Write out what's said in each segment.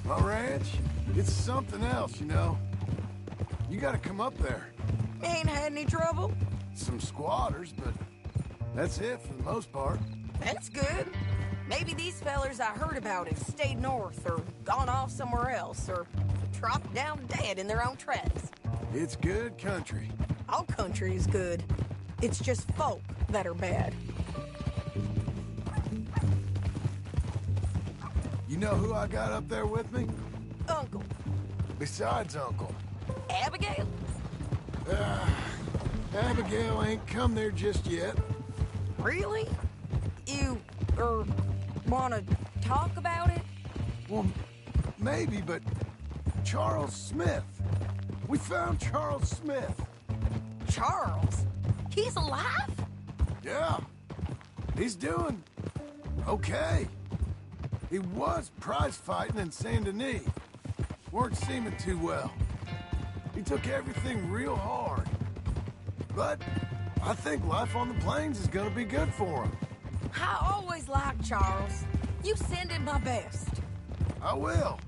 My ranch, it's something else, you know. You gotta come up there. Ain't had any trouble? Some squatters, but that's it for the most part. That's good. Maybe these fellers I heard about have stayed north or gone off somewhere else or dropped down dead in their own tracks. It's good country. All country is good. It's just folk that are bad. You know who I got up there with me? Uncle. Besides Uncle. Abigail? Abigail ain't come there just yet. Really? You, wanna talk about it? Well, maybe, but Charles Smith. We found Charles Smith. Charles? He's alive? Yeah. He's doing okay. He was prize fighting in Saint Denis. Weren't seeming too well. He took everything real hard. But I think life on the plains is gonna be good for him. I always liked Charles. You send him my best. I will.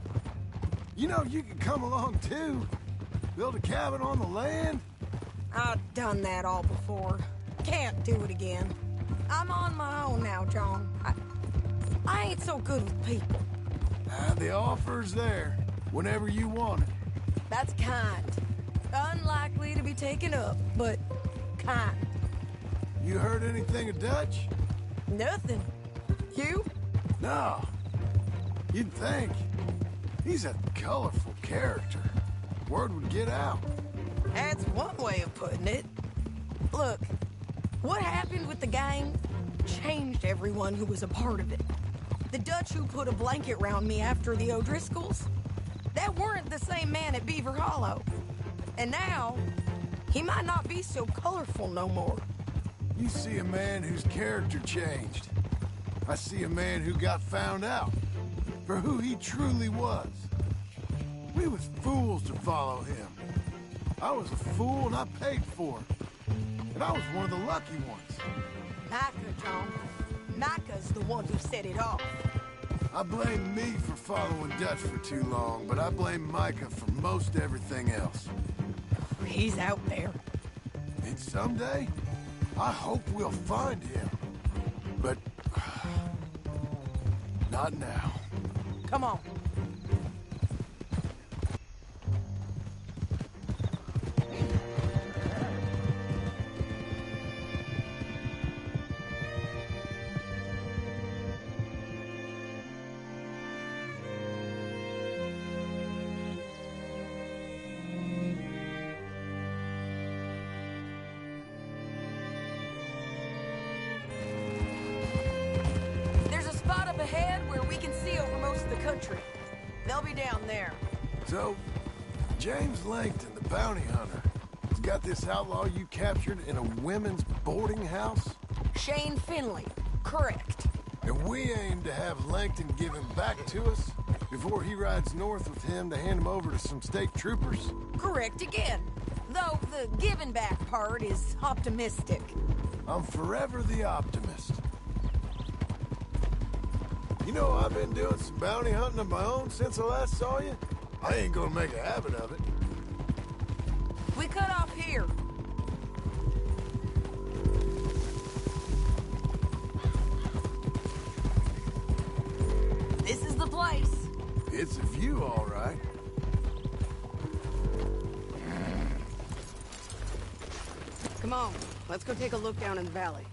You know, you can come along too. Build a cabin on the land. I've done that all before. Can't do it again. I'm on my own now, John. I ain't so good with people. The offer's there, whenever you want it. That's kind. Unlikely to be taken up, but kind. You heard anything of Dutch? Nothing. You? No. You'd think. He's a colorful character. Word would get out. That's one way of putting it. Look, what happened with the gang changed everyone who was a part of it. The Dutch who put a blanket round me after the O'Driscolls, that weren't the same man at Beaver Hollow. And now, he might not be so colorful no more. You see a man whose character changed. I see a man who got found out for who he truly was. We was fools to follow him. I was a fool and I paid for it. And I was one of the lucky ones. Micah, John. Micah's the one who set it off. I blame me for following Dutch for too long, but I blame Micah for most everything else. He's out there. And someday, I hope we'll find him. But not now. Come on. Ahead where we can see over most of the country. They'll be down there. So, James Langton, the bounty hunter, has got this outlaw you captured in a women's boarding house? Shane Finley, correct. And we aim to have Langton give him back to us before he rides north with him to hand him over to some state troopers? Correct again. Though the giving back part is optimistic. I'm forever the optimist. You know, I've been doing some bounty hunting of my own since I last saw you. I ain't gonna make a habit of it. We cut off here. This is the place. It's a view, all right. Come on, let's go take a look down in the valley.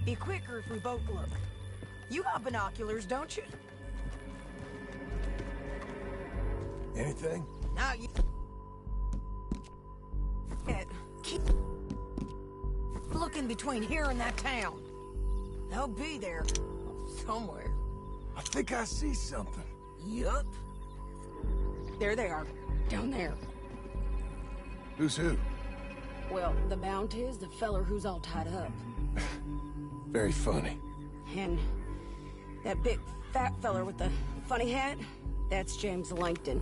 Be quicker if we both look. You got binoculars, don't you? Anything? No, you... Keep looking between here and that town. They'll be there somewhere. I think I see something. Yup. There they are, down there. Who's who? Well, the Bounty is the feller who's all tied up. Very funny. And that big fat feller with the funny hat, that's James Langton.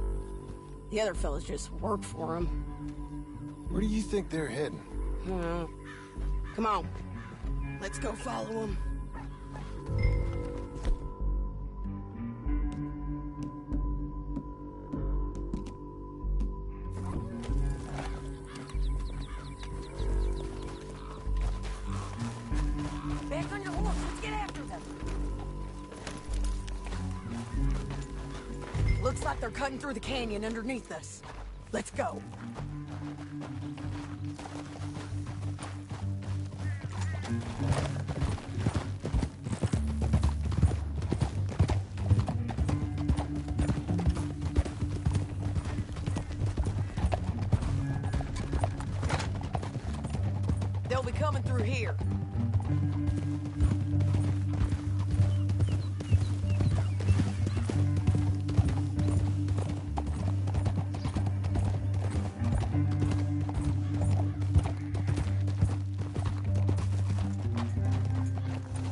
The other fellas just work for him. Where do you think they're heading? Come on. Let's go follow them. Back on your horse. Let's get after them. Looks like they're cutting through the canyon underneath us. Let's go. They'll be coming through here.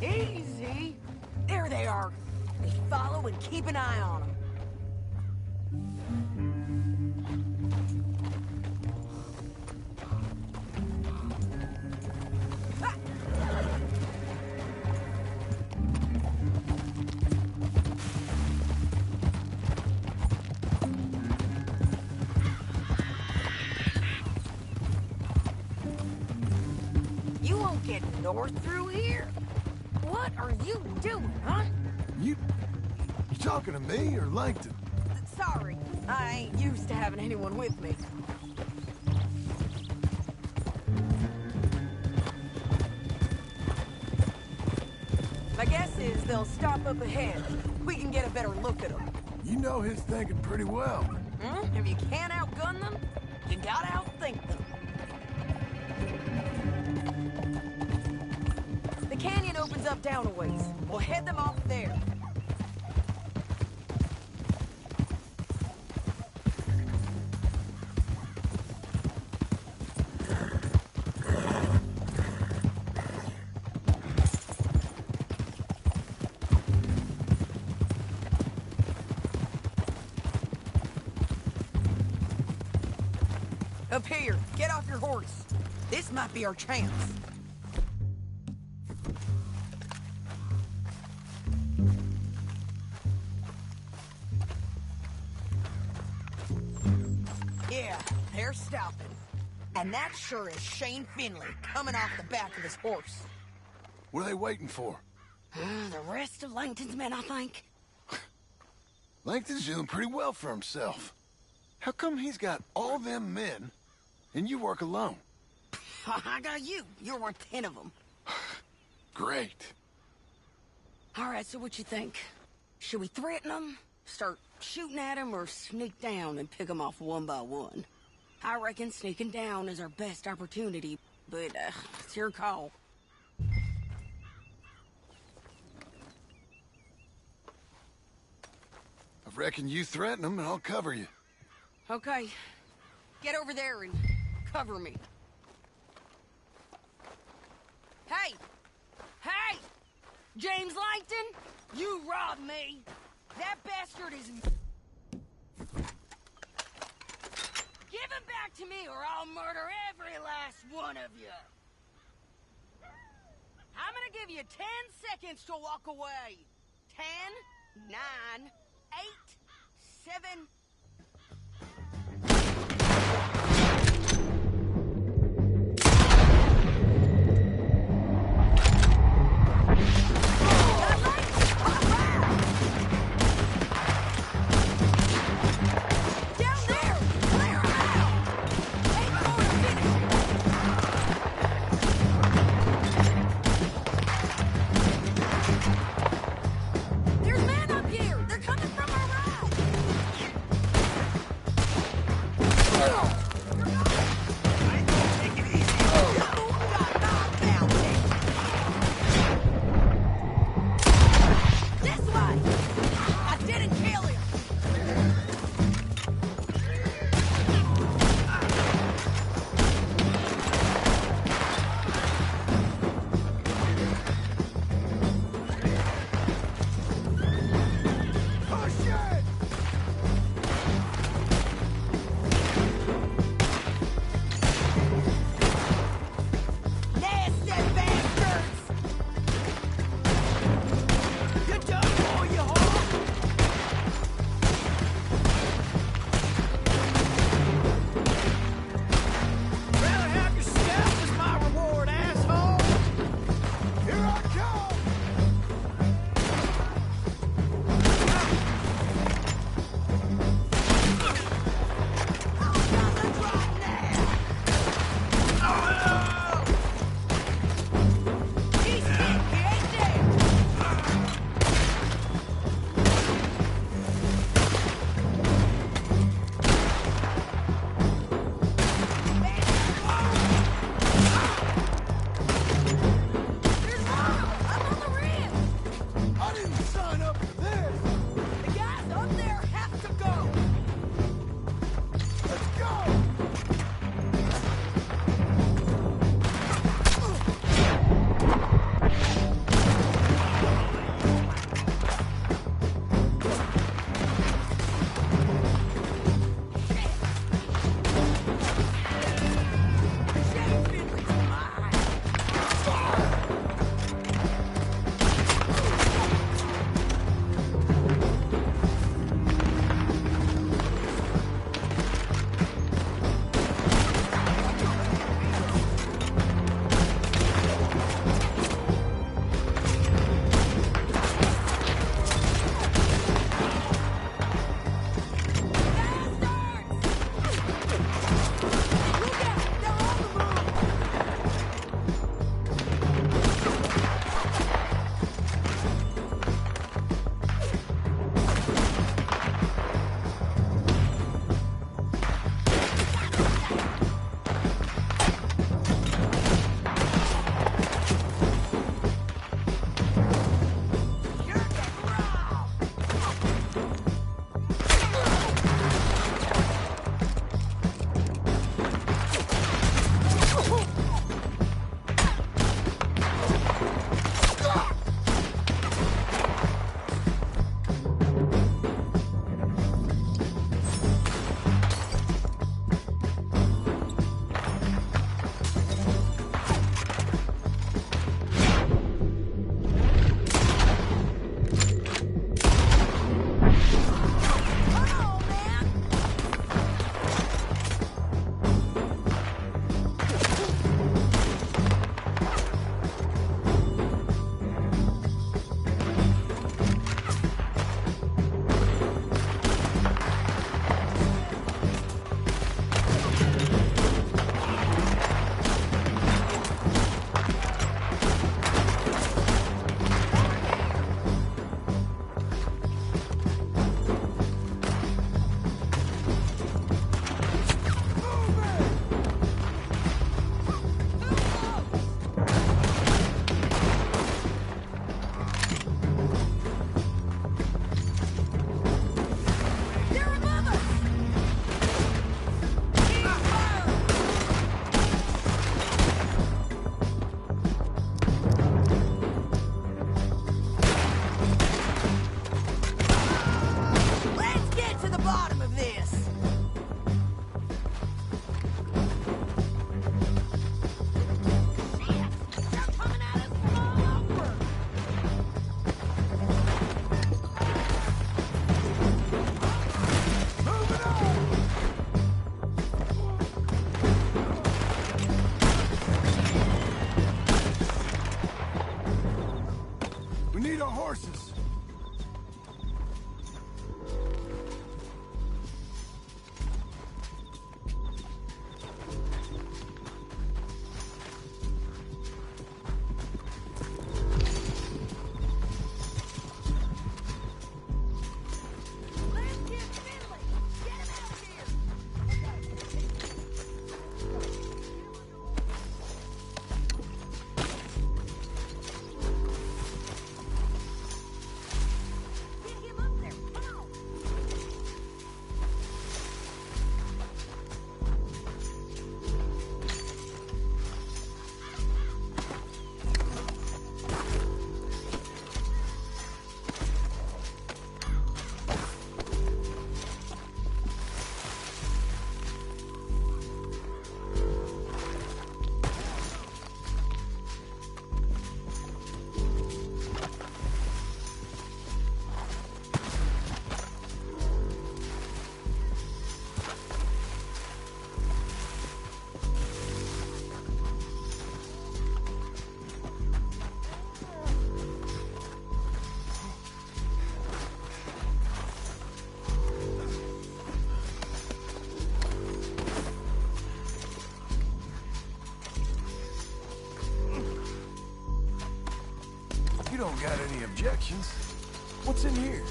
Easy. There they are. We follow and keep an eye on them. You won't get north through here? What are you doing, huh? You talking to me or Langton? Sorry, I ain't used to having anyone with me. My guess is they'll stop up ahead. We can get a better look at them. You know his thinking pretty well. If you can't outgun them, you gotta outthink them. The canyon opens up down a ways. We'll head them off there. Up here, get off your horse. This might be our chance. Yeah, they're stopping. And that sure is Shane Finley coming off the back of his horse. What are they waiting for? The rest of Langton's men, I think. Langton's doing pretty well for himself. How come he's got all them men, and you work alone? I got you. You're worth 10 of them. Great. All right, so what you think? Should we threaten them, start shooting at them, or sneak down and pick them off one by one? I reckon sneaking down is our best opportunity, but it's your call. I reckon you threaten them, and I'll cover you. Okay. Get over there and cover me. Hey! Hey! James Langton, you robbed me. That bastard is... Give him back to me or I'll murder every last one of you. I'm gonna give you 10 seconds to walk away. 10, 9, 8, 7... need our horses. You don't got any objections? What's in here?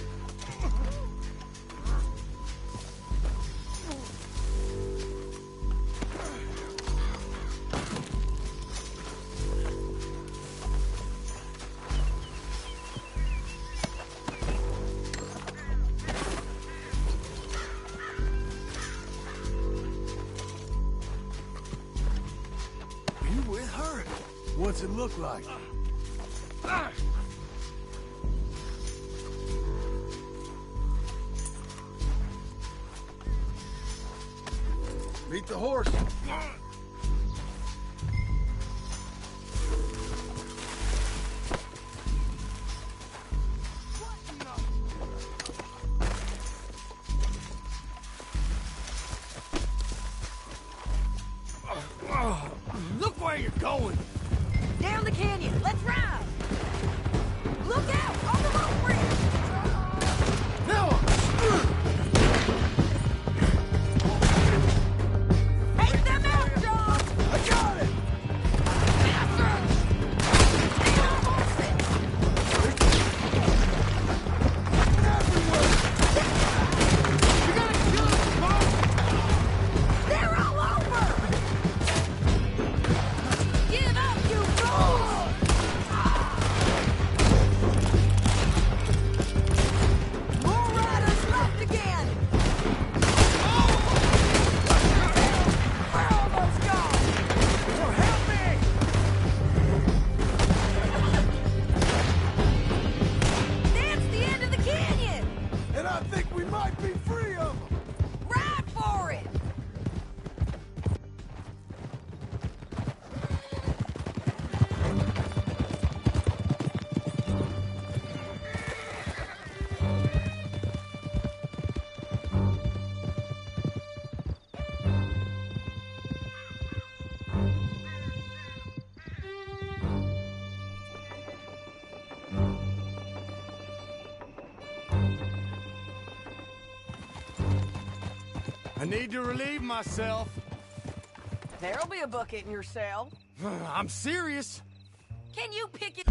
You with her? What's it look like? Meet the horse. Look where you're going. Down the canyon. Let's ride. Look out on the rope bridge. Now, Take them out, John. I got it. They're all over. Give up, you fools. More riders left again. We're almost gone. Well, help me. That's the end of the canyon. And I think we might be free of them. Ride for it. I need to relieve myself. There'll be a bucket in your cell. I'm serious. Can you pick it?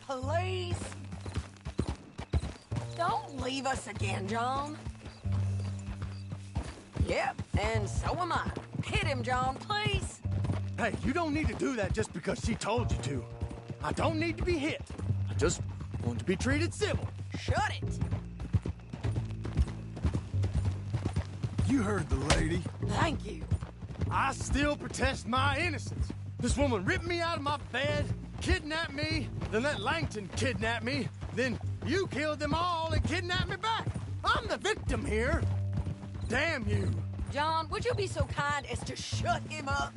Please. Don't leave us again, John. Yep, and so am I. Hit him, John, please. Hey, you don't need to do that just because she told you to. I don't need to be hit. I just want to be treated civil. Shut it. You heard the lady. Thank you. I still protest my innocence. This woman ripped me out of my bed, kidnapped me, then let Langton kidnap me, then you killed them all and kidnapped me back. I'm the victim here. Damn you. John, would you be so kind as to shut him up?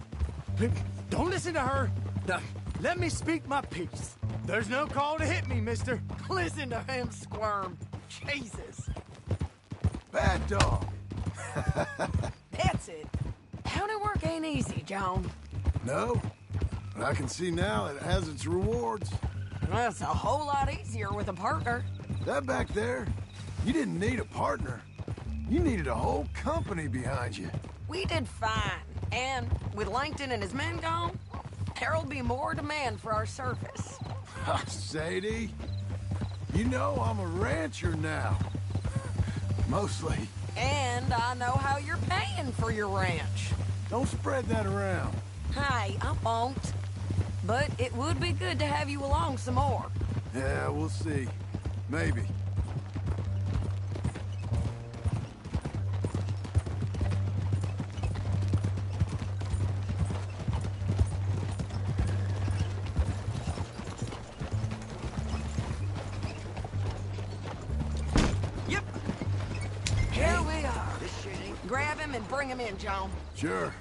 Don't listen to her. Now, let me speak my piece. There's no call to hit me, mister. Listen to him squirm. Jesus. Bad dog. That's it. County work ain't easy, John. No, but I can see now it has its rewards. Well, it's a whole lot easier with a partner. That back there, you didn't need a partner. You needed a whole company behind you. We did fine. And with Langton and his men gone, there'll be more demand for our service. Sadie, you know I'm a rancher now. Mostly. And I know how you're paying for your ranch. Don't spread that around. Hey, I won't. But it would be good to have you along some more. Yeah, we'll see. Maybe. Yep. Here we are. Grab him and bring him in, John. Sure.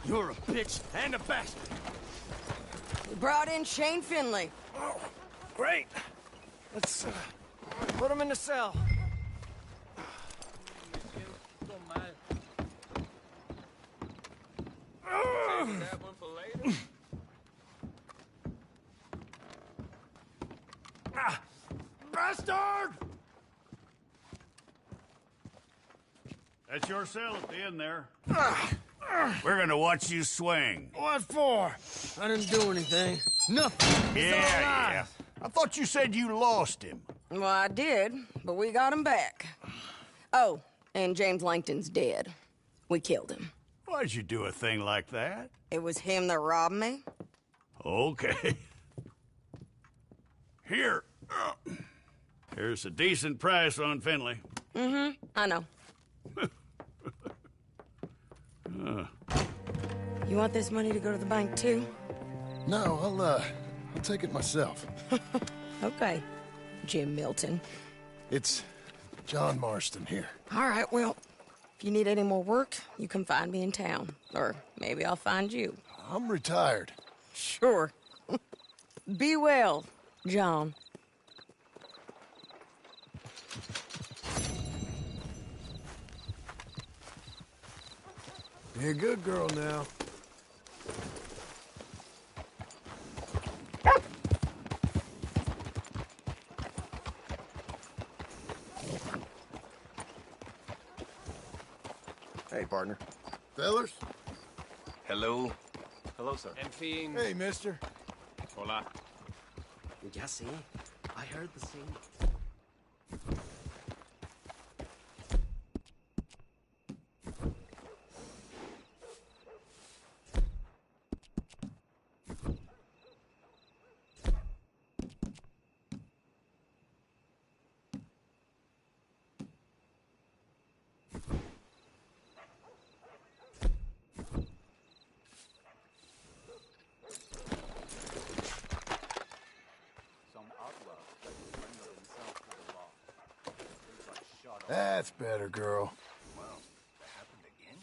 You're a bitch and a bastard. We brought in Shane Finley. Oh, great. Let's put him in the cell. That one for later. Bastard! That's your cell at the end there. We're gonna watch you swing. What for? I didn't do anything. Nothing. Yeah. I thought you said you lost him. Well, I did, but we got him back. Oh, and James Langton's dead. We killed him. Why'd you do a thing like that? It was him that robbed me. Okay. Here. Here's a decent price on Finley. I know. You want this money to go to the bank, too? No, I'll take it myself. Okay, Jim Milton. It's John Marston here. All right, well, if you need any more work, you can find me in town. Or maybe I'll find you. I'm retired. Sure. Be well, John. Be a good girl now. Hey, partner. Fellers? Hello. Hello, sir. En fin. Hey, mister. Hola. Ya see. I heard the same. That's better, girl. Well, that happened again?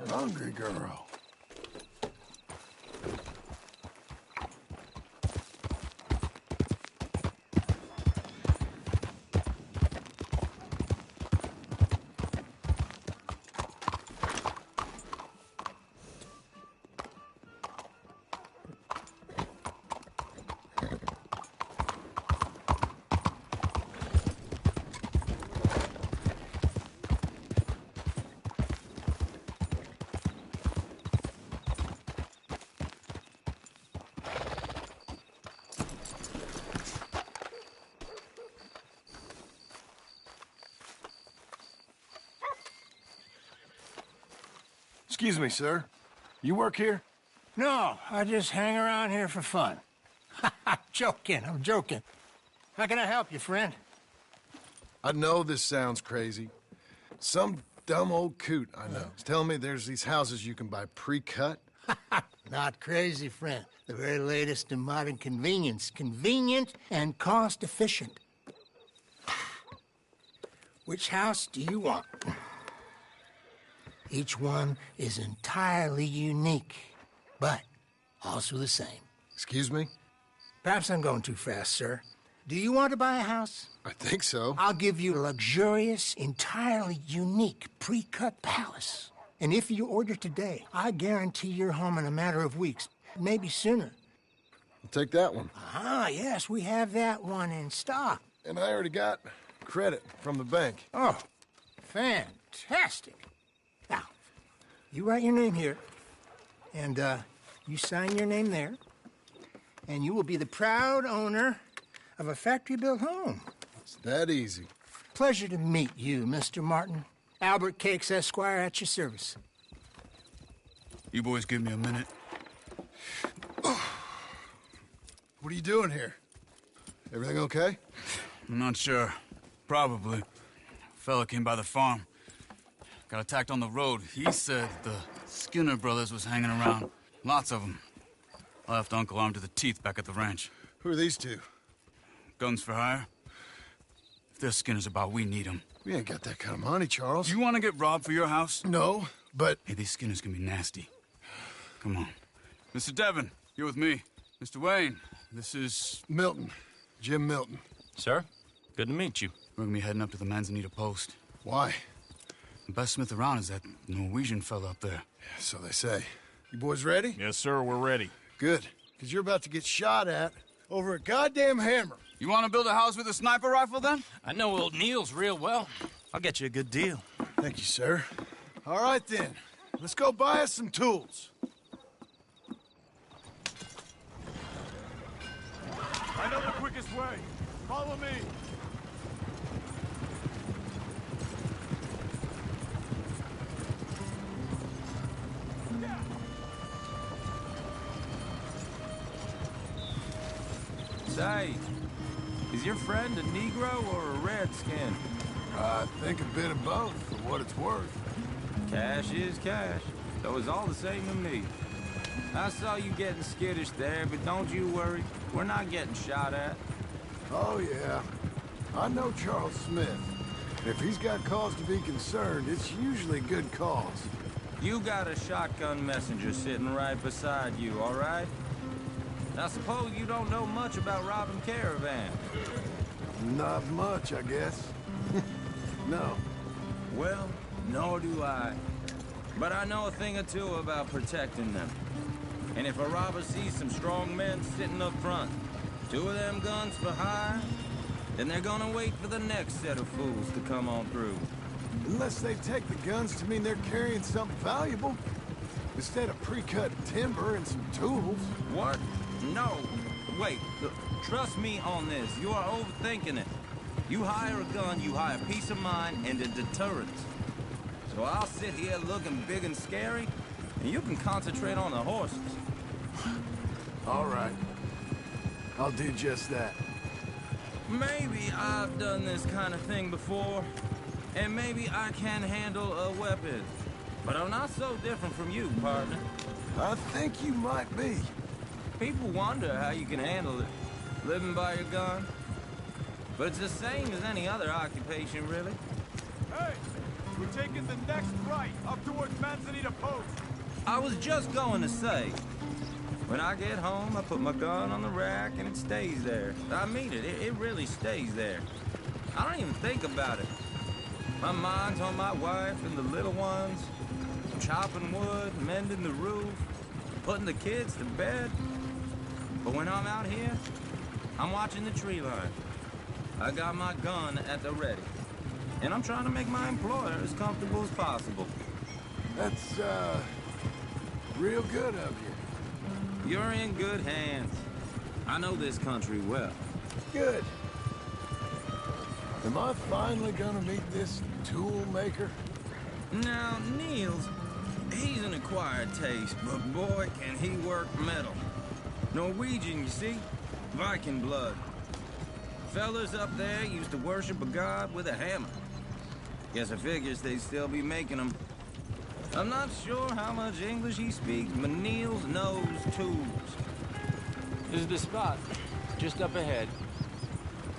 Hungry girl. Excuse me, sir. You work here? No, I just hang around here for fun. I'm joking. How can I help you, friend? I know this sounds crazy. Some dumb old coot I know is telling me there's these houses you can buy pre-cut. Not crazy, friend. The very latest in modern convenience. Convenient and cost-efficient. Which house do you want? Each one is entirely unique, but also the same. Excuse me? Perhaps I'm going too fast, sir. Do you want to buy a house? I think so. I'll give you a luxurious, entirely unique pre-cut palace. And if you order today, I guarantee you're home in a matter of weeks, maybe sooner. I'll take that one. Ah, yes, we have that one in stock. And I already got credit from the bank. Oh, fantastic. Now, you write your name here, and you sign your name there, and you will be the proud owner of a factory-built home. It's that easy. Pleasure to meet you, Mr. Martin. Albert Cakes, Esquire, at your service. You boys give me a minute. What are you doing here? Everything okay? I'm not sure. Probably. Fella came by the farm. Got attacked on the road. He said the Skinner brothers was hanging around. Lots of them. I left Uncle armed to the teeth back at the ranch. Who are these two? Guns for hire? If there's Skinners about, we need them. We ain't got that kind of money, Charles. You want to get robbed for your house? No, but... Hey, these Skinners can be nasty. Come on. Mr. Devon, you're with me. Mr. Wayne, this is... Milton. Jim Milton. Sir, good to meet you. We're gonna be heading up to the Manzanita post. Why? The best smith around is that Norwegian fella up there. Yeah, so they say. You boys ready? Yes, sir, we're ready. Good. Because you're about to get shot at over a goddamn hammer. You want to build a house with a sniper rifle, then? I know old Neil's real well. I'll get you a good deal. Thank you, sir. All right, then. Let's go buy us some tools. I know the quickest way. Follow me. Say, is your friend a Negro or a Redskin? I think a bit of both, for what it's worth. Cash is cash, so it's all the same to me. I saw you getting skittish there, but don't you worry. We're not getting shot at. Oh, yeah. I know Charles Smith. If he's got cause to be concerned, it's usually good cause. You got a shotgun messenger sitting right beside you, all right? Now, suppose you don't know much about robbing caravans. Not much, I guess. No. Well, nor do I. But I know a thing or two about protecting them. And if a robber sees some strong men sitting up front, 2 of them guns for hire, then they're gonna wait for the next set of fools to come on through. Unless they take the guns to mean they're carrying something valuable. Instead of pre-cut timber and some tools. What? No. Wait, look, trust me on this. You are overthinking it. You hire a gun, you hire peace of mind and a deterrence. So I'll sit here looking big and scary, and you can concentrate on the horses. All right. I'll do just that. Maybe I've done this kind of thing before, and maybe I can handle a weapon. But I'm not so different from you, partner. I think you might be. People wonder how you can handle it, living by your gun. But it's the same as any other occupation, really. Hey, we're taking the next right, up towards Manzanita Post. I was just going to say, when I get home, I put my gun on the rack and it stays there. I mean it, it really stays there. I don't even think about it. My mind's on my wife and the little ones, chopping wood, mending the roof, putting the kids to bed. But when I'm out here, I'm watching the tree line. I got my gun at the ready. And I'm trying to make my employer as comfortable as possible. That's, real good of you. You're in good hands. I know this country well. Good. Am I finally gonna meet this tool maker? Now, Niels, He's an acquired taste, but boy, can he work metal. Norwegian, you see? Viking blood. Fellas up there used to worship a god with a hammer. Guess I figures they'd still be making them. I'm not sure how much English he speaks, but Niels knows tools. This is the spot. Just up ahead.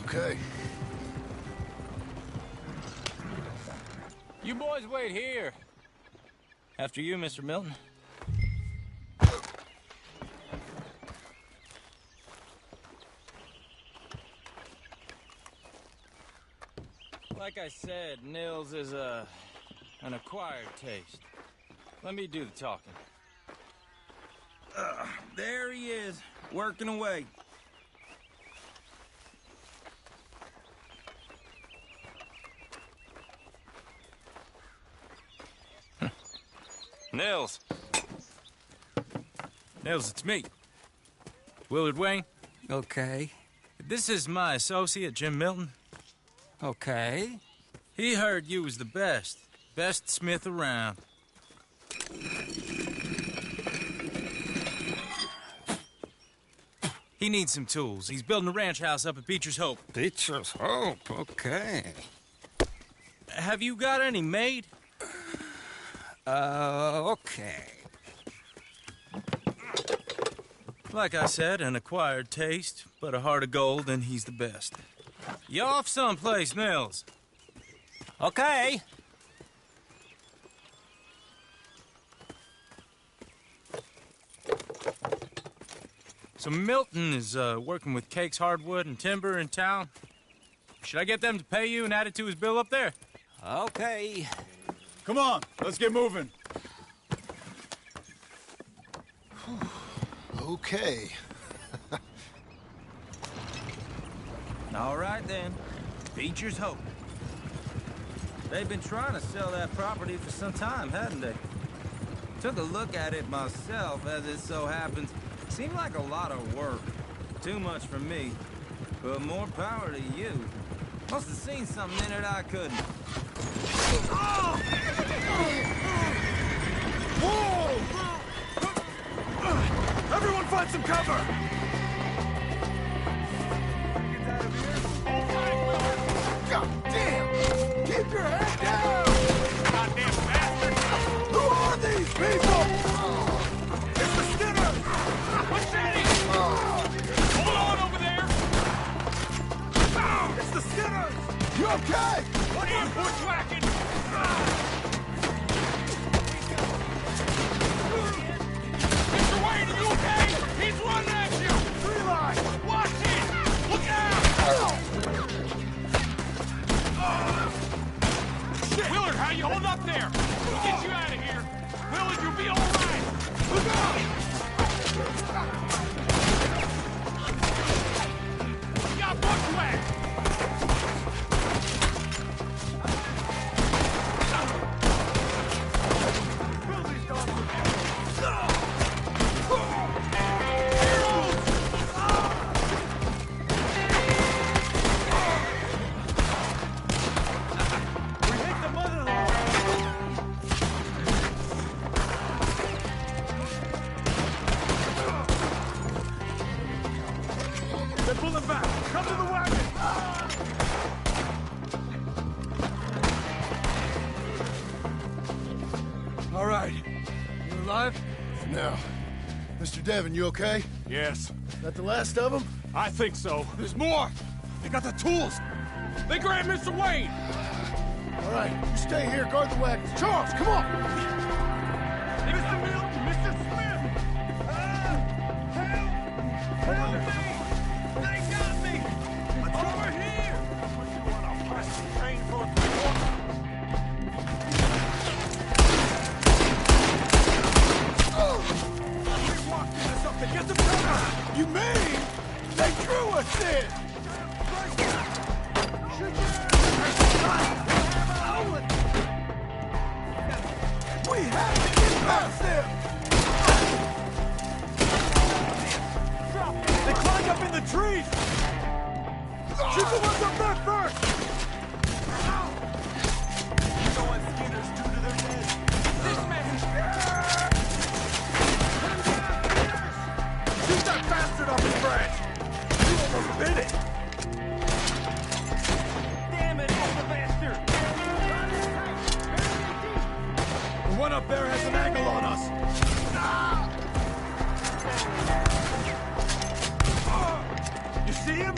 Okay. You boys wait here. After you, Mr. Milton. Like I said, Nils is an acquired taste. Let me do the talking. There he is, working away. Nils. Nils, it's me. Willard Wayne. Okay. This is my associate, Jim Milton. Okay. He heard you was the best. Best smith around. He needs some tools. He's building a ranch house up at Beecher's Hope. Beecher's Hope, okay. Have you got any made? Okay. Like I said, an acquired taste, but a heart of gold, and he's the best. You off someplace, Nils? Okay. So Milton is working with Cakes Hardwood and Timber in town. Should I get them to pay you and add it to his bill up there? Okay. Come on, let's get moving. Okay. All right, then. Beecher's Hope. They've been trying to sell that property for some time, hadn't they? Took a look at it myself, as it so happens. Seemed like a lot of work. Too much for me. But more power to you. Must have seen something in it I couldn't. Whoa! Everyone find some cover! God damn! Keep your head down! Goddamn bastard! Who are these people? It's the Skinners! Machete! Hold on over there! It's the Skinners! You okay? What are you bushwhacking? Mr. Wayne, are you okay? He's running at you! Realize! Watch it! Look out! Willard, how you holding up there? We'll get you out of here. Willard, you'll be all right. Look out! We got bushwhacked. They're pulling back! Come to the wagon! All right. You alive? No. Mr. Devon, you okay? Yes. That the last of them? I think so. There's more. They got the tools. They grabbed Mr. Wayne. All right, you stay here, guard the wagons. Charles, come on! Mr. Milton, Mr. Smith. Help! Help me! They got me. Over here. What you want, a plastic train full of people? We walked into something. Get some cover. You mean they drew us in? We have to get past them! They climbed up in the trees. Shoot the ones up there first. You know what Skinners do to their dead? This man. one up there has an angle on us. You see him?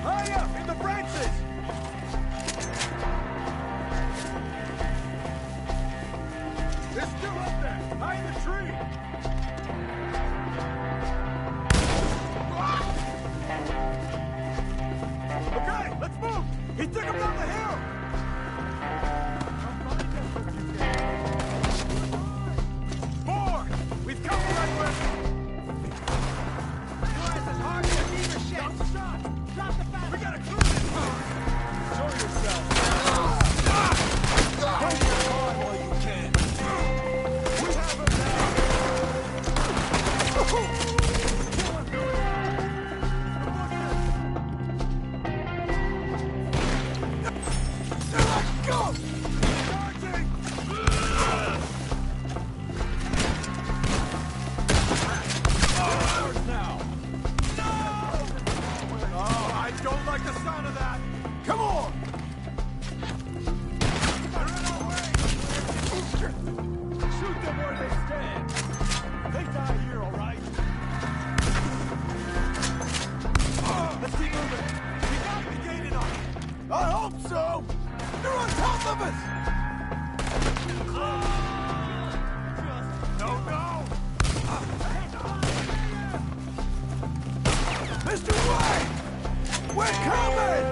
High up in the branches! They're still up there, high in the tree! Okay, let's move! He took him down the hill! More! We've come the right way! We gotta clear this! Show yourself! Hold your arm while you can! We have him now! Let's go! Charging! Ours now! Oh, I don't like the sound of that! Come on! They're in our way! Shoot them where they stand! They die here, all right? Let's keep moving! We got the gate enough! I hope so! They're on top of us! No, no! Mr. White! We're coming!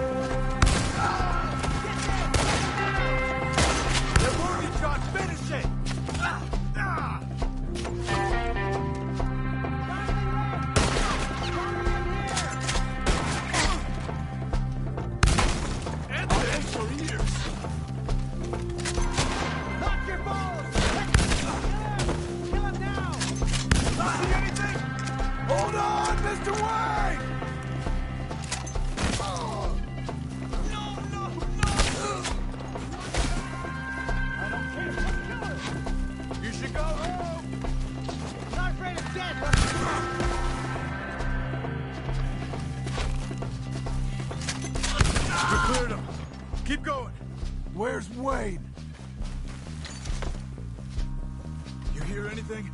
They're wounded, John. Finish it! Answer your ears! Lock your balls! Kill him now! See anything? Hold on, Mr. White! You should go home! Not afraid of death! We cleared him. Keep going. Where's Wade? You hear anything?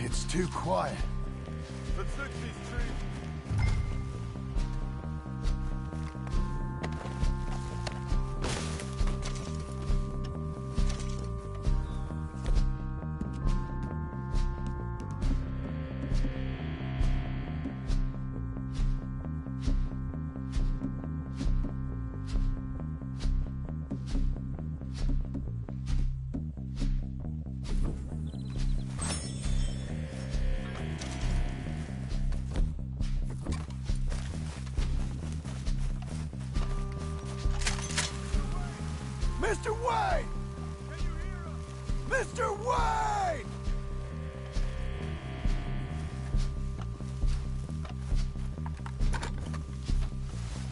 It's too quiet. Let's search these trees. Mr. Wade! Can you hear us? Mr. Wade!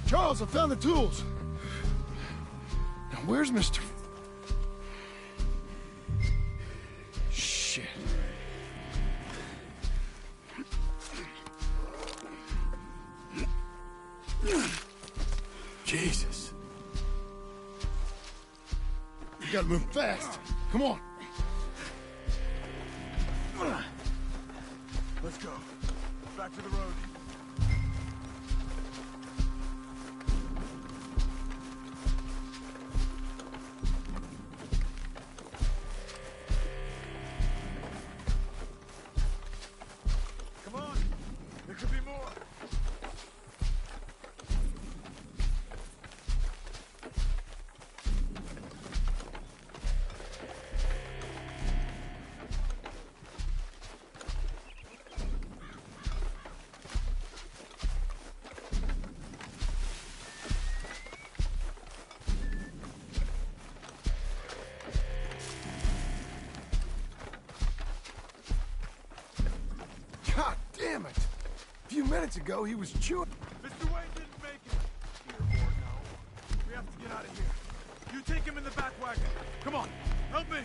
Charles, I found the tools. Now, where's Mr. Shit. Jesus. You gotta move fast. Come on. Let's go. Back to the road. Come on. There could be more. God damn it! A few minutes ago, he was chewing. Mr. Wayne didn't make it. Here, Ward, no. We have to get out of here. You take him in the back wagon. Come on, help me.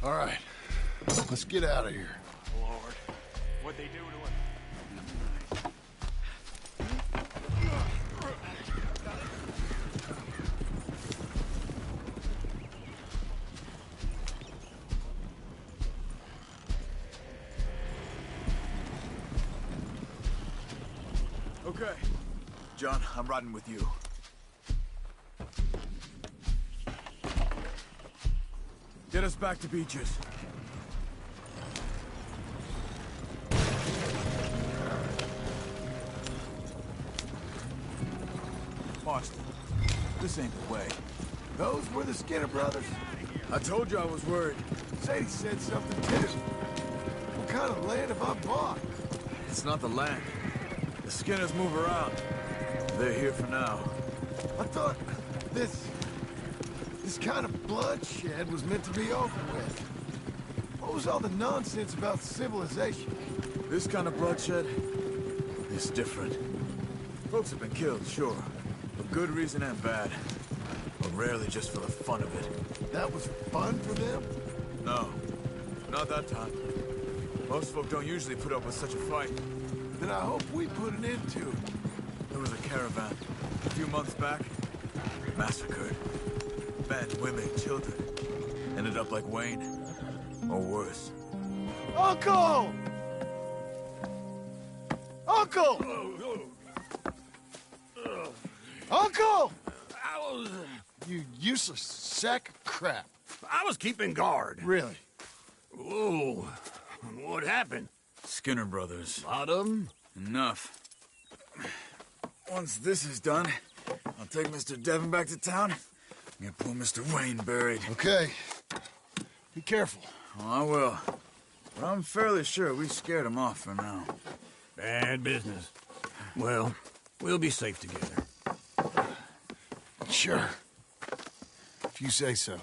All right, let's get out of here. Lord, what'd they do to him? Okay. John, I'm riding with you. Get us back to Beaches. Marston, this ain't the way. Those were the Skinner brothers? I told you I was worried. Sadie said something too. What kind of land have I bought? It's not the land. The Skinners move around. They're here for now. I thought this kind of bloodshed was meant to be over with. What was all the nonsense about civilization? This kind of bloodshed is different. Folks have been killed, sure. For good reason and bad. But rarely just for the fun of it. That was fun for them? No. Not that time. Most folk don't usually put up with such a fight. Then I hope we put an end to it. There was a caravan a few months back. Massacred. Men, women, children. Ended up like Wayne. Or worse. Uncle! Uncle! Uncle! You useless sack of crap. I was keeping guard. Really? Whoa. What happened? Skinner brothers. Lot of them? Enough. Once this is done, I'll take Mr. Devon back to town and get poor Mr. Wayne buried. Okay. Be careful. Oh, I will. But I'm fairly sure we scared him off for now. Bad business. Well, we'll be safe together. Sure. If you say so.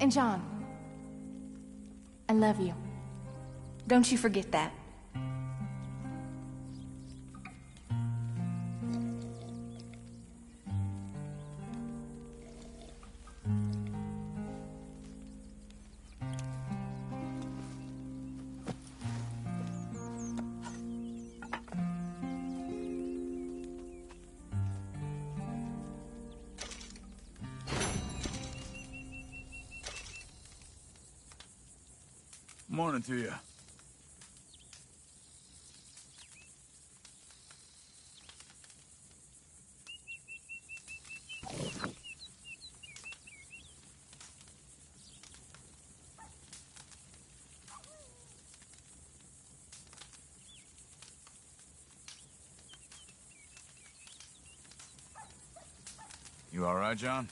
And John, I love you. Don't you forget that. Morning to you. You all right, John?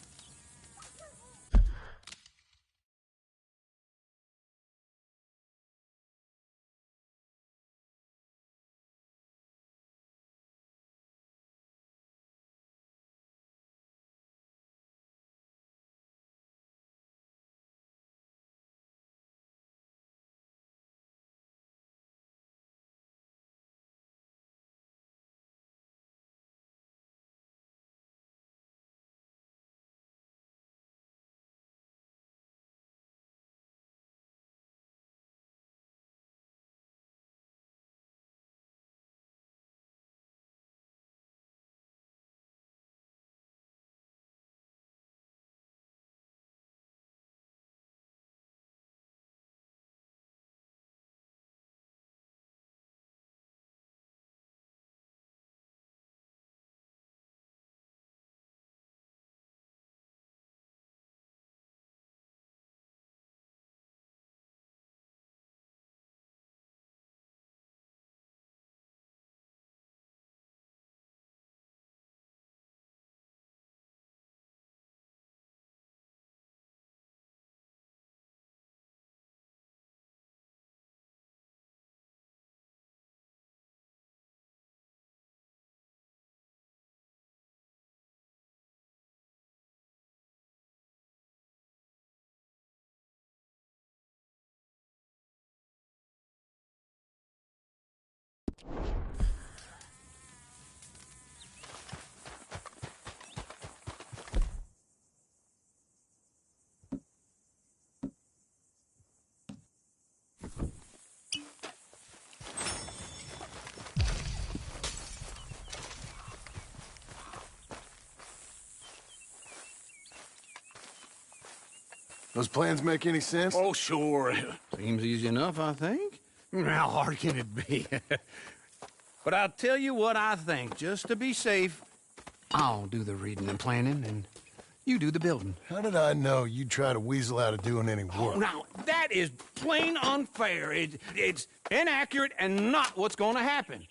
Those plans make any sense? Oh, sure. Seems easy enough, I think. How hard can it be? But I'll tell you what I think. Just to be safe, I'll do the reading and planning, and you do the building. How did I know you'd try to weasel out of doing any Oh, work? now, that is plain unfair. It's inaccurate and not what's going to happen.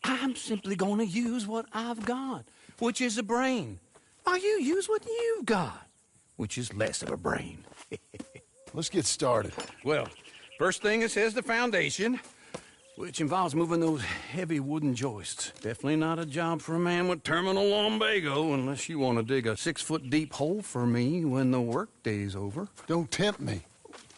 I'm simply going to use what I've got, which is a brain. While you use what you've got, which is less of a brain. Let's get started. Well, first thing it says the foundation, which involves moving those heavy wooden joists. Definitely not a job for a man with terminal lumbago unless you want to dig a 6-foot deep hole for me when the workday's over. Don't tempt me.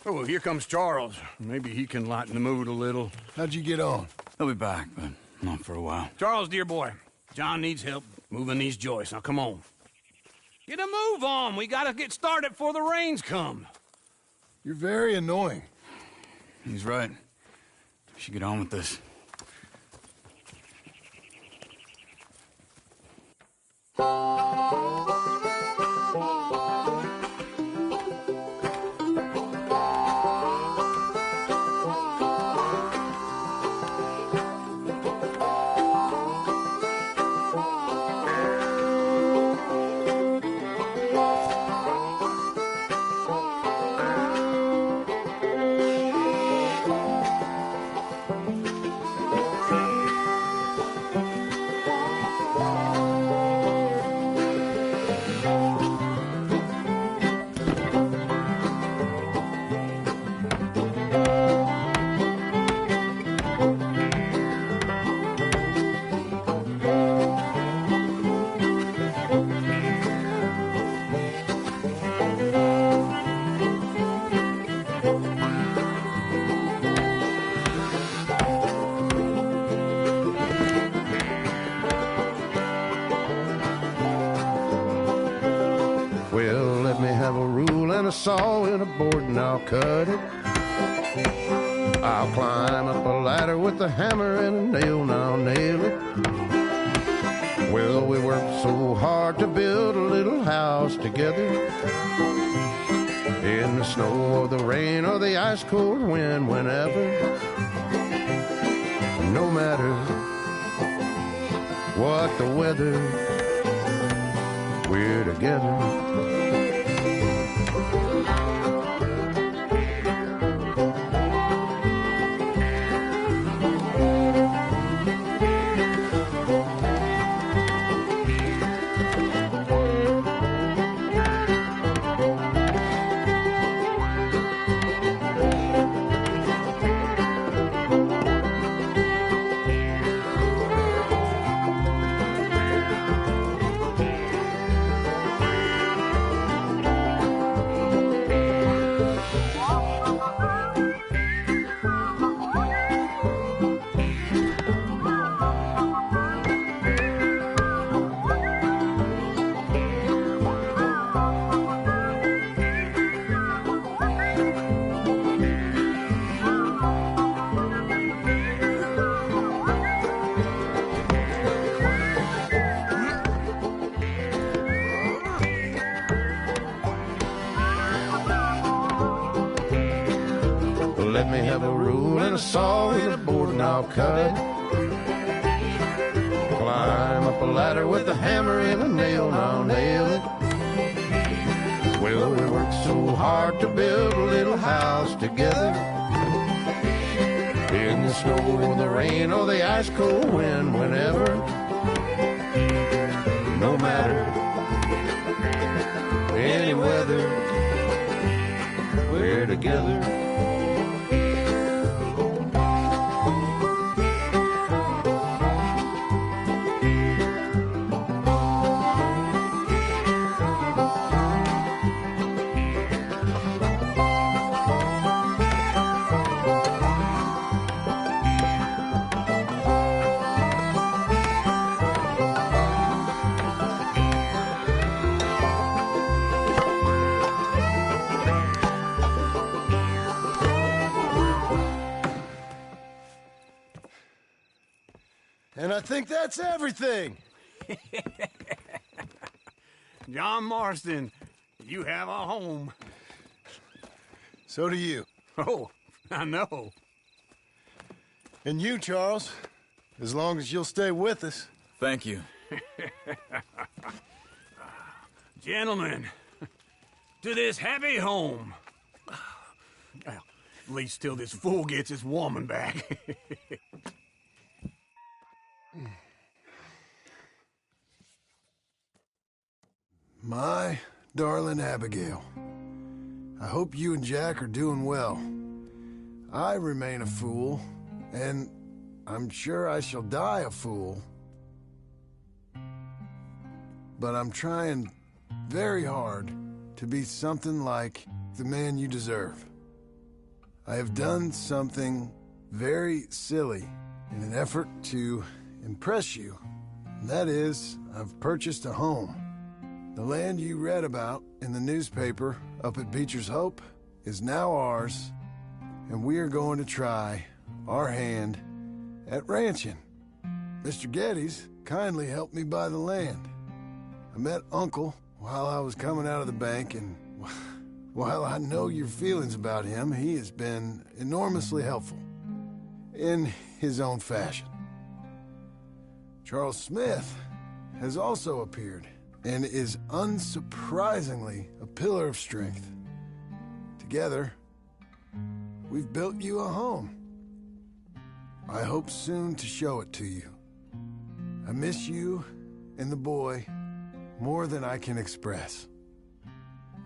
Oh, here comes Charles. Maybe he can lighten the mood a little. How'd you get on? He'll be back, but not for a while. Charles, dear boy, John needs help moving these joists. Now, come on. Get a move on. We gotta get started before the rains come. You're very annoying. He's right. We should get on with this. Well, let me have a rule and a saw and a board and I'll cut it. I'll climb up a ladder with a hammer and a nail and I'll nail it. Well, we worked so hard to build a little house together. In the snow or the rain or the ice cold wind, whenever. No matter what the weather, we're together. Let me have a rule and a saw and a board and I'll cut. Climb up a ladder with a hammer and a nail and I'll nail it. Well, we worked so hard to build a little house together. In the snow or the rain or the ice cold wind, whenever. No matter any weather, we're together. And I think that's everything. John Marston, you have a home. So do you. Oh, I know. And you, Charles, as long as you'll stay with us. Thank you. Gentlemen, to this happy home. Well, at least till this fool gets his woman back. My darling Abigail, I hope you and Jack are doing well. I remain a fool, and I'm sure I shall die a fool. But I'm trying very hard to be something like the man you deserve. I have done something very silly in an effort to impress you. And that is, I've purchased a home. The land you read about in the newspaper up at Beecher's Hope is now ours, and we are going to try our hand at ranching. Mr. Geddes kindly helped me buy the land. I met Uncle while I was coming out of the bank, and while I know your feelings about him, he has been enormously helpful in his own fashion. Charles Smith has also appeared and is unsurprisingly a pillar of strength. Together, we've built you a home. I hope soon to show it to you. I miss you and the boy more than I can express.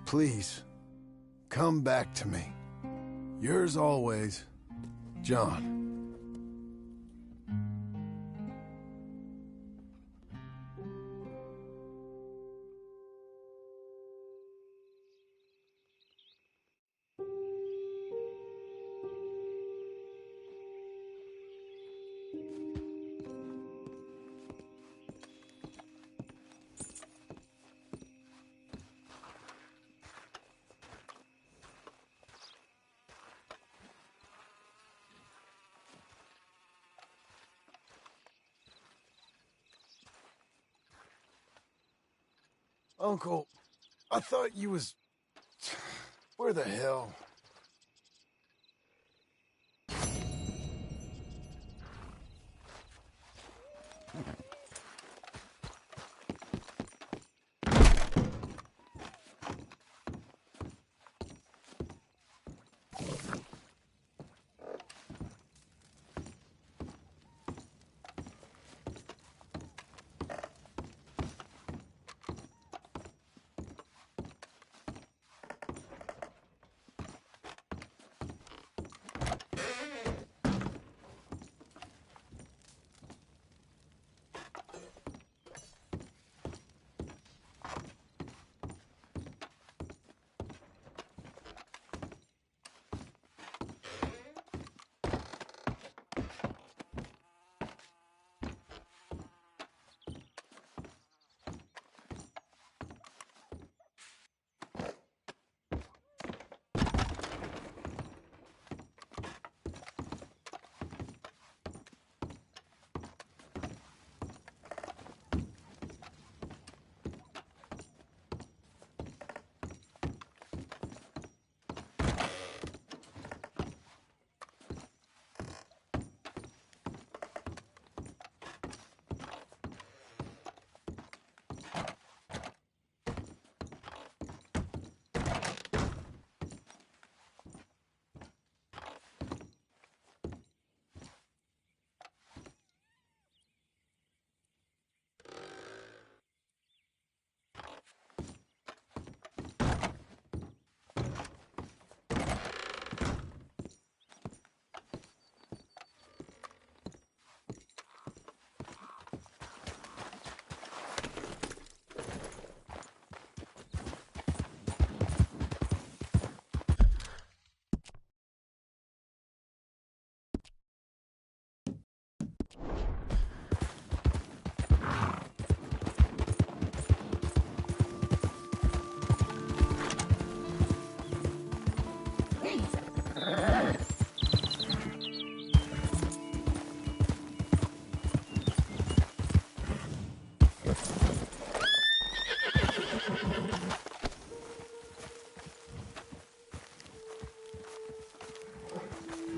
Please, come back to me. Yours always, John. Uncle, I thought you was... Where the hell?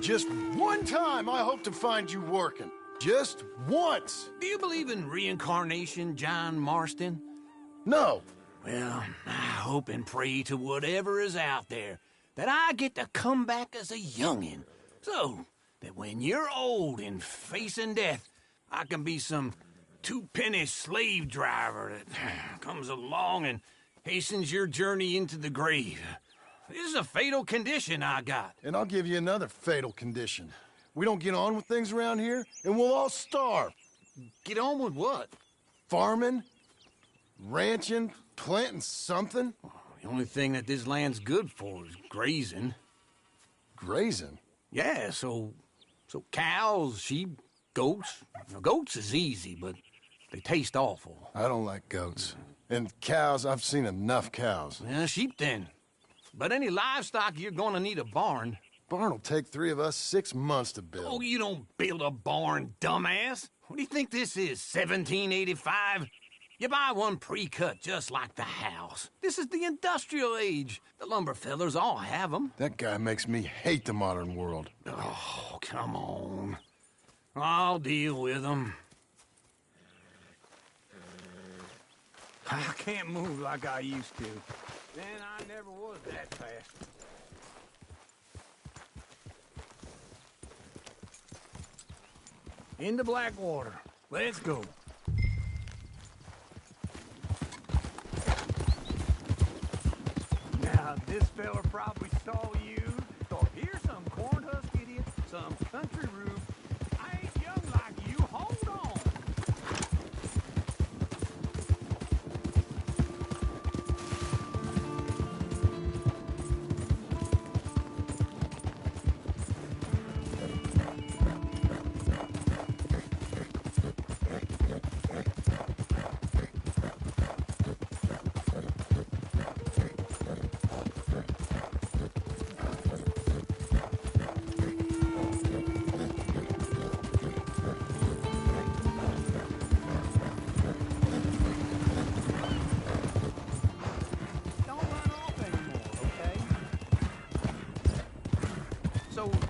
just one time I hope to find you working. Just once. Do you believe in reincarnation, John Marston? No. Well, I hope and pray to whatever is out there that I get to come back as a youngin', so that when you're old and facing death, I can be some two-penny slave driver that comes along and hastens your journey into the grave. This is a fatal condition I got. And I'll give you another fatal condition. We don't get on with things around here, and we'll all starve. Get on with what? Farming, ranching, planting something. The only thing that this land's good for is grazing. Grazing? Yeah, so cows, sheep, goats. Now, goats is easy, but they taste awful. I don't like goats. And cows, I've seen enough cows. Yeah, sheep then. But any livestock, you're gonna need a barn. Barn will take 3 of us 6 months to build. Oh, you don't build a barn, dumbass. What do you think this is, 1785? You buy one pre-cut just like the house. This is the industrial age. The lumber fellers all have them. That guy makes me hate the modern world. Oh, come on. I'll deal with them. I can't move like I used to. Then I never was that fast. Into Blackwater. Let's go. Now, this fella probably saw you. Thought, here's some corn husk idiot, some country rube. I ain't young like you. Hold on.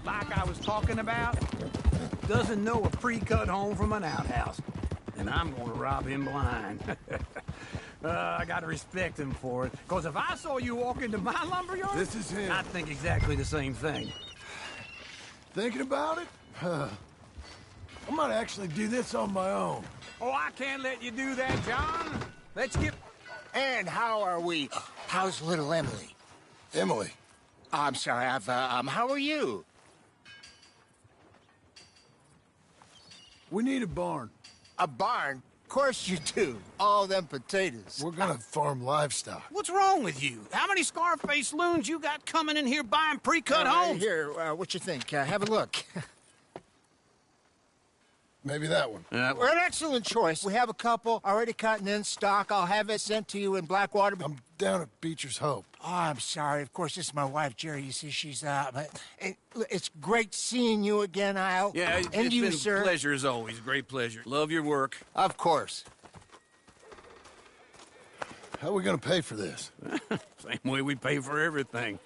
Like I was talking about, doesn't know a pre-cut home from an outhouse. And I'm gonna rob him blind. I gotta respect him for it. Because if I saw you walk into my lumberyard, this is him. I'd think exactly the same thing. Thinking about it? I might actually do this on my own. Oh, I can't let you do that, John. Let's get... And how are we? How's little Emily? Emily? I'm sorry, how are you? We need a barn. A barn? Of course you do. All them potatoes. We're gonna farm livestock. What's wrong with you? How many Scarface loons you got coming in here buying pre-cut homes? Here, what you think? Have a look. Maybe that one. We're an excellent choice. We have a couple already cut and in stock. I'll have it sent to you in Blackwater. I'm down at Beecher's Hope. Oh, I'm sorry. Of course, this is my wife, Jerry. You see, she's but it's great seeing you again, Al. Yeah, and it's you, been sir. a pleasure as always. Great pleasure. Love your work. Of course. How are we gonna pay for this? Same way we pay for everything.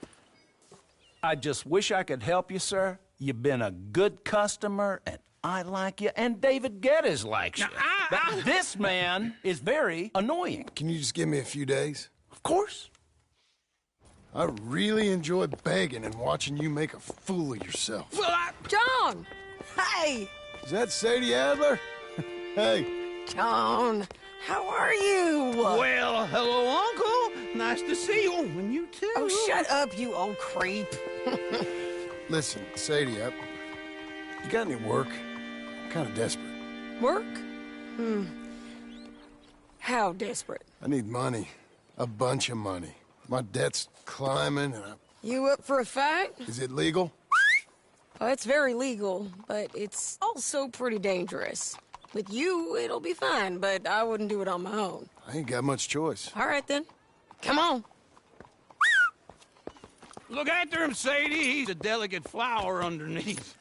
I just wish I could help you, sir. You've been a good customer, and I like you, and David Geddes likes you. But this man is very annoying. Can you just give me a few days? Of course. I really enjoy begging and watching you make a fool of yourself. Well, John! Hey! Is that Sadie Adler? Hey. John, how are you? Well, hello, Uncle. Nice to see you. And you too. Oh, shut up, you old creep. Listen, Sadie, you got any work? I'm kind of desperate. Work? How desperate? I need money. A bunch of money. My debt's climbing and You up for a fight? Is it legal? Well, it's very legal, but it's also pretty dangerous. With you, it'll be fine, but I wouldn't do it on my own. I ain't got much choice. All right, then. Come on. Look after him, Sadie. He's a delicate flower underneath.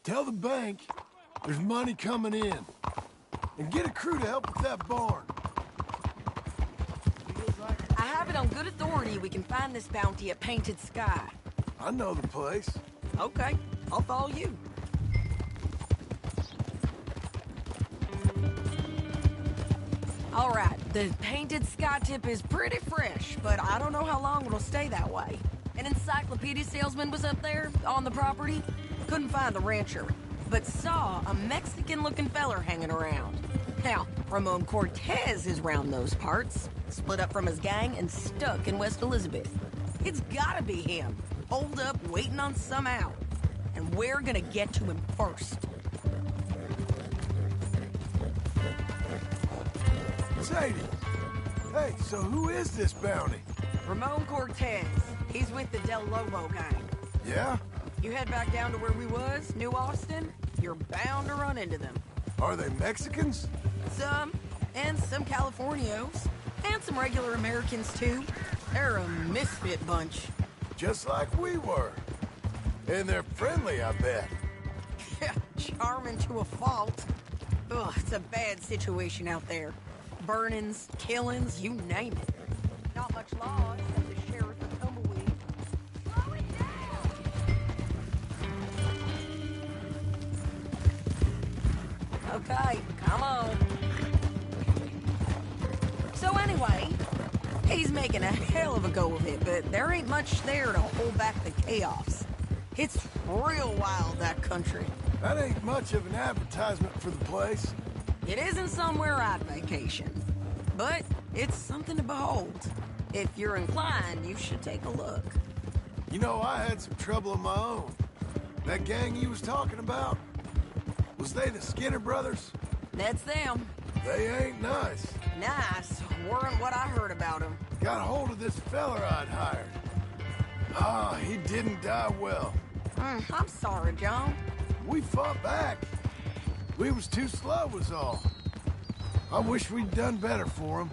Tell the bank there's money coming in. And get a crew to help with that barn. I have it on good authority we can find this bounty at Painted Sky. I know the place. Okay, I'll follow you. All right, the painted sky tip is pretty fresh, but I don't know how long it'll stay that way. An encyclopedia salesman was up there on the property. Couldn't find the rancher, but saw a Mexican-looking feller hanging around. Now, Ramon Cortez is round those parts, split up from his gang and stuck in West Elizabeth. It's gotta be him, holed up waiting on some out. And we're gonna get to him first. Sadie! Hey, so who is this bounty? Ramon Cortez. He's with the Del Lobo gang. Yeah? You head back down to where we was, New Austin, you're bound to run into them. Are they Mexicans? Some, and some Californios. And some regular Americans, too. They're a misfit bunch. Just like we were. And they're friendly, I bet. Yeah, charming to a fault. Ugh, it's a bad situation out there. Burnings, killings, you name it. Not much law except the sheriff of Tumbleweed. Slow it down! Okay, come on. So anyway, he's making a hell of a go of it, but there ain't much there to hold back the chaos. It's real wild, that country. That ain't much of an advertisement for the place. It isn't somewhere I'd vacation, but it's something to behold. If you're inclined, you should take a look. You know, I had some trouble of my own. That gang you was talking about, was they the Skinner brothers? That's them. They ain't nice. Nice weren't what I heard about them. Got hold of this feller I'd hired. Ah, he didn't die well. I'm sorry, John. We fought back. We was too slow was all. I wish we'd done better for him.